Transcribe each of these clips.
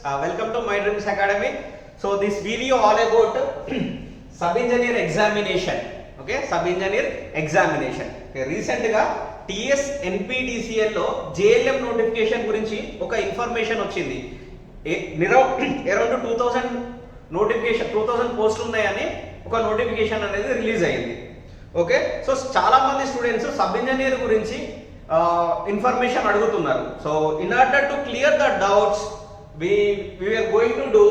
Welcome to My Dreams Academy. So this video all about sub-engineer examination. Okay, sub-engineer examination. Okay, recent గా TS NPTCL లో JLM notification గురించి ఒక information వచ్చింది. Around 2000 notification 2000 పోస్టులు ఉన్నాయని ఒక నోటిఫికేషన్ అనేది రిలీజ్ అయ్యింది. ఓకే, సో చాలా మంది స్టూడెంట్స్ సబ్ ఇంజనీర్ గురించి ఇన్ఫర్మేషన్ అడుగుతున్నారు. So in order to clear the doubts we are going to do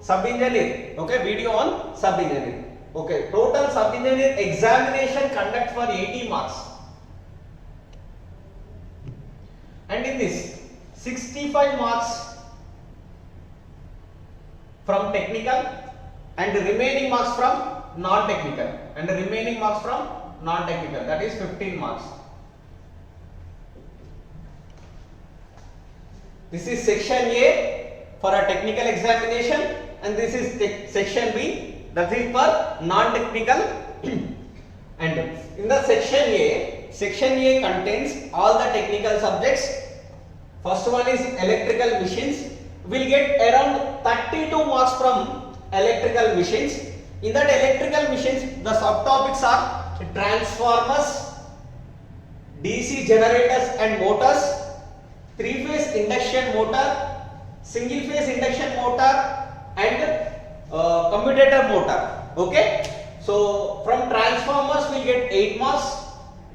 sub engineer. Okay, video on sub engineer. Okay, total sub engineer examination conduct for 80 marks, and in this 65 marks from technical and the remaining marks from non technical, that is 15 marks. This is section A for a technical examination, and this is section B, that is for non-technical. And in the section A contains all the technical subjects. First one is electrical machines. We'll get around 32 marks from electrical machines. In that electrical machines, the subtopics are transformers, DC generators and motors, three-phase induction motor, single-phase induction motor, and commutator motor. Okay, so from transformers we get 8 marks,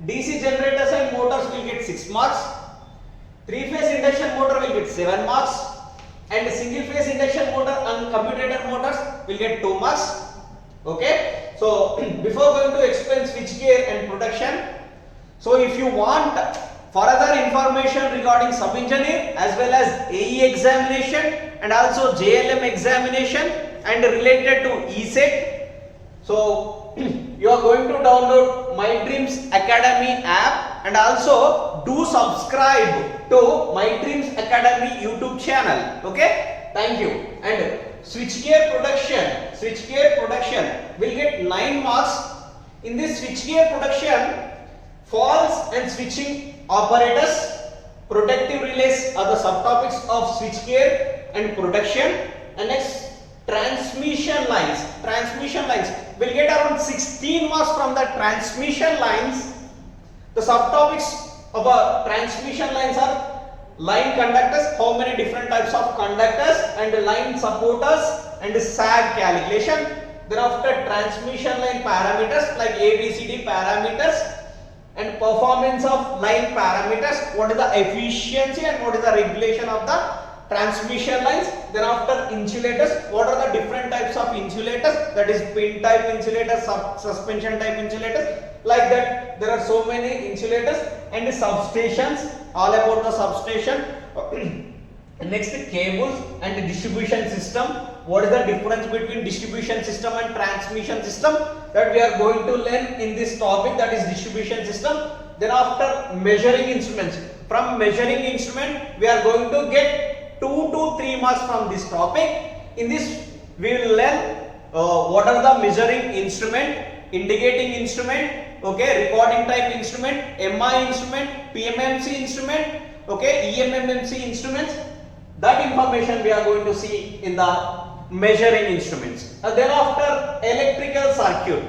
DC generators and motors will get 6 marks, three-phase induction motor will get 7 marks, and single-phase induction motor and commutator motors will get 2 marks. Okay, so before going to explain switchgear and production, so if you want further information regarding sub engineer as well as AE examination and also JLM examination and related to ESET, so you are going to download My Dreams Academy app, and also do subscribe to My Dreams Academy YouTube channel. Okay, thank you. And switchgear production will get 9 marks. In this switchgear production, faults and switching operators, protective relays are the subtopics of switchgear and production. And next, transmission lines will get around 16 marks from the transmission lines. The subtopics of a transmission lines are line conductors, how many different types of conductors, and line supporters, and sag calculation. Thereafter, transmission line parameters like ABCD parameters, and performance of line parameters, what is the efficiency and what is the regulation of the transmission lines. Thereafter, insulators, what are the different types of insulators, that is pin type insulators, suspension type insulators, like that there are so many insulators. And substations, all about the substation. Next, cables and distribution system, what is the difference between distribution system and transmission system, that we are going to learn in this topic, that is distribution system. Then after, measuring instruments. From measuring instrument we are going to get 2 to 3 marks from this topic. In this we will learn what are the measuring instrument, indicating instrument, okay, recording type instrument, MI instrument, PMMC instrument, okay, EMMMC instruments. That information we are going to see in the measuring instruments. Thereafter, electrical circuit,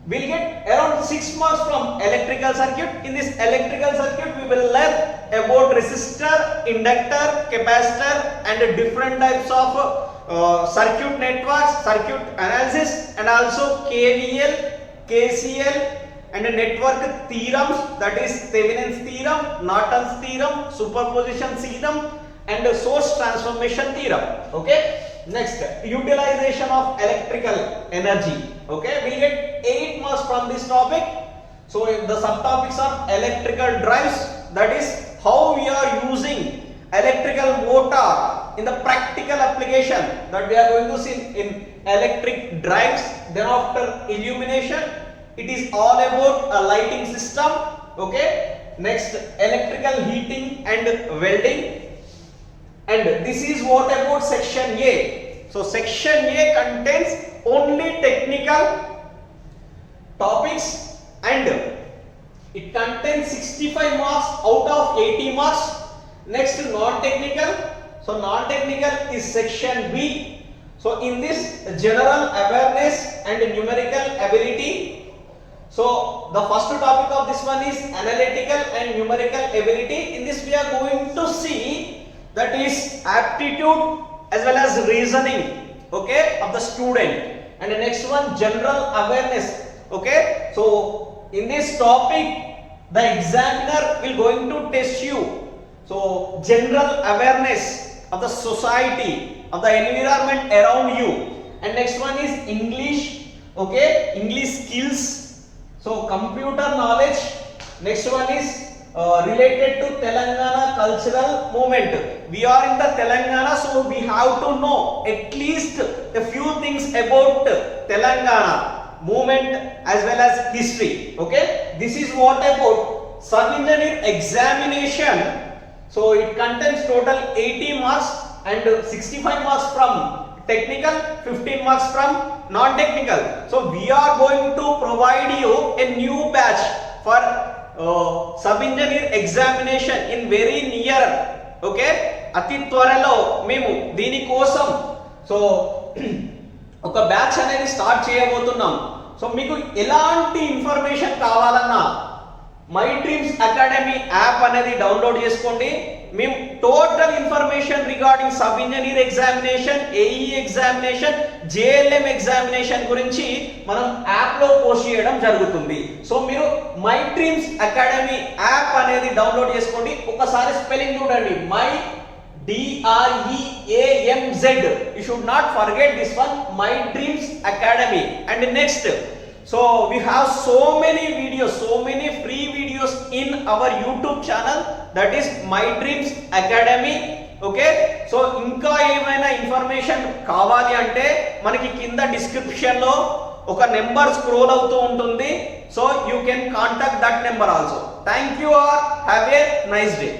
we'll get around 6 marks from electrical circuit. In this electrical circuit we will learn about resistor, inductor, capacitor, and different types of circuit networks, circuit analysis, and also KVL, KCL, and network theorems, that is Thevenin's theorem, Norton's theorem, superposition theorem, and source transformation theorem. Okay, next, utilization of electrical energy. Okay, we'll get 8 marks from this topic. So the subtopics are electrical drives, that is how we are using electrical motor in the practical application, that we are going to see in electric drives. Then after, illumination, it is all about a lighting system. Okay, next, electrical heating and welding. And this is what about section A. So section A contains only technical topics, and it contains 65 marks out of 80 marks. Next, non-technical. So non-technical is section B. So in this general awareness and numerical ability. So the first topic of this one is analytical and numerical ability. In this we are going to see that is aptitude as well as reasoning, okay, of the student. And the next one general awareness, okay. So in this topic the examiner will going to test you. So general awareness of the society, of the environment around you. And next one is English, okay, English skills. So computer knowledge. Next one is related to Telangana cultural movement. We are in the Telangana, so we have to know at least a few things about Telangana movement as well as history, okay. This is what about sub-engineer examination. So it contains total 80 marks and 65 marks from technical, 15 marks from non-technical. So we are going to provide you a new batch for sub-engineer examination in very near, okay, అతి త్వరలో మేము దీని కోసం so ఒక batch అనేది start చేయబోతున్నాం. So మీకు ఎలాంటి ఇన్ఫర్మేషన్ కావాలన్నా మై డ్రీమ్స్ అకాడమీ యాప్ అనేది డౌన్లోడ్ చేసుకోండి. మేము total information regarding sub engineer examination, AE examination, JLM examination గురించి మనం యాప్ లో పోస్ట్ చేయడం జరుగుతుంది. సో మీరు మై డ్రీమ్స్ అకాడమీ యాప్ అనేది డౌన్లోడ్ చేసుకోండి. ఒకసారి స్పెల్లింగ్ చూడండి, my DREAMZ. You should not forget this one, My Dreams Academy. And next, so we have so many videos, so many free videos in our YouTube channel, that is My Dreams Academy. Okay, so ఇంకా ఏమైనా information కావాలి అంటే మనకి కింద description లో ఒక number scroll అవుతూ ఉంటుంది. So you can contact that number also. Thank you or have a nice day.